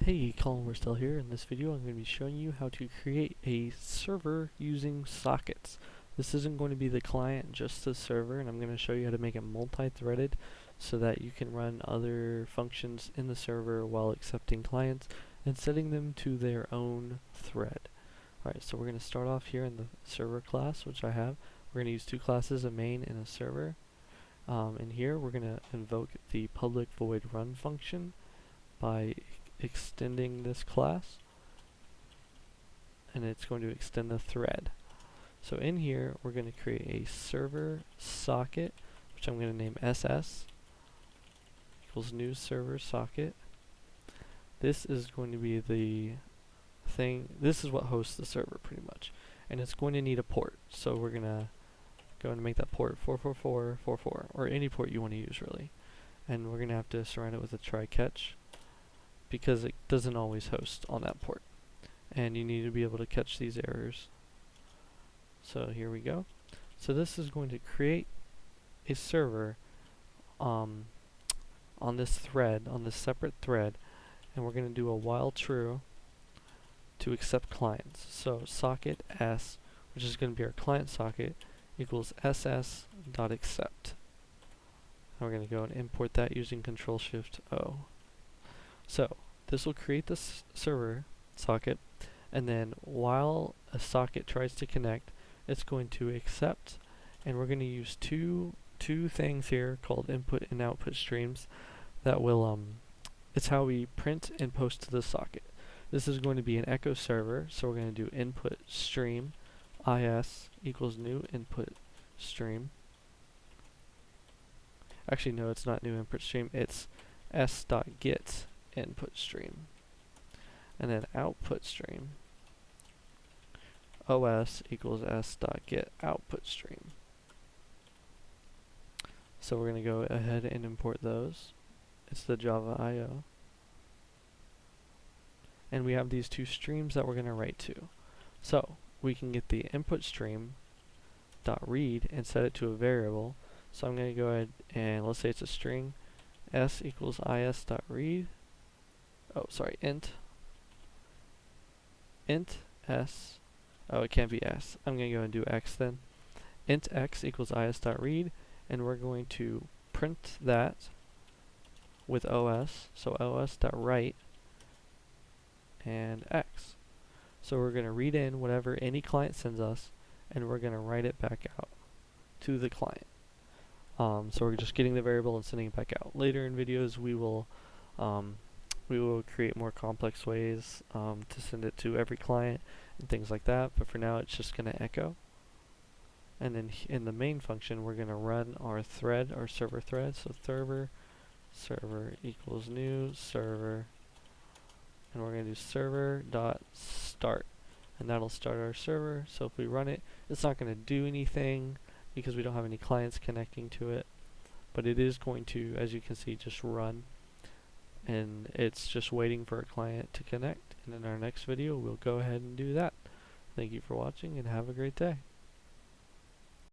Hey, Colin, we're still here. In this video, I'm going to be showing you how to create a server using sockets. This isn't going to be the client, just the server, and I'm going to show you how to make it multi-threaded so that you can run other functions in the server while accepting clients and setting them to their own thread. Alright, so we're going to start off here in the server class, which I have. We're going to use two classes, a main and a server. In here, we're going to invoke the public void run function by extending this class, and it's going to extend the thread. So in here we're going to create a server socket, which I'm going to name SS equals new server socket. This is going to be the thing, this is what hosts the server pretty much, and it's going to need a port. So we're going to go and make that port 44444, or any port you want to use really, and we're going to have to surround it with a try catch, because it doesn't always host on that port, and you need to be able to catch these errors. So here we go. So this is going to create a server on this thread, on this separate thread, and we're going to do a while true to accept clients. So socket s, which is going to be our client socket, equals ss.accept. And we're going to go and import that using Control-Shift-O. So this will create this server socket, and then while a socket tries to connect, it's going to accept, and we're going to use two things here called input and output streams that will it's how we print and post to the socket. This is going to be an echo server, so we're going to do input stream is equals new input stream. Actually no, it's not new input stream, it's s.get input stream, and then output stream os equals s.get output stream. So we're going to go ahead and import those. It's the Java IO, and we have these two streams that we're going to write to. So we can get the input stream dot read and set it to a variable. So I'm going to go ahead and let's say it's a string, s equals is dot read. Oh, sorry, int s. Oh, it can't be s. I'm going to go and do x then. Int x equals is.read, and we're going to print that with os, so os.write and x. So we're going to read in whatever any client sends us, and we're going to write it back out to the client. So we're just getting the variable and sending it back out. Later in videos we will create more complex ways to send it to every client and things like that, but for now it's just going to echo. And then in the main function we're going to run our thread, our server thread, so server equals new server, and we're going to do server.start, and that'll start our server. So if we run it, it's not going to do anything because we don't have any clients connecting to it, but it is going to, as you can see, just run, and it's just waiting for a client to connect. And in our next video we'll go ahead and do that. Thank you for watching and have a great day.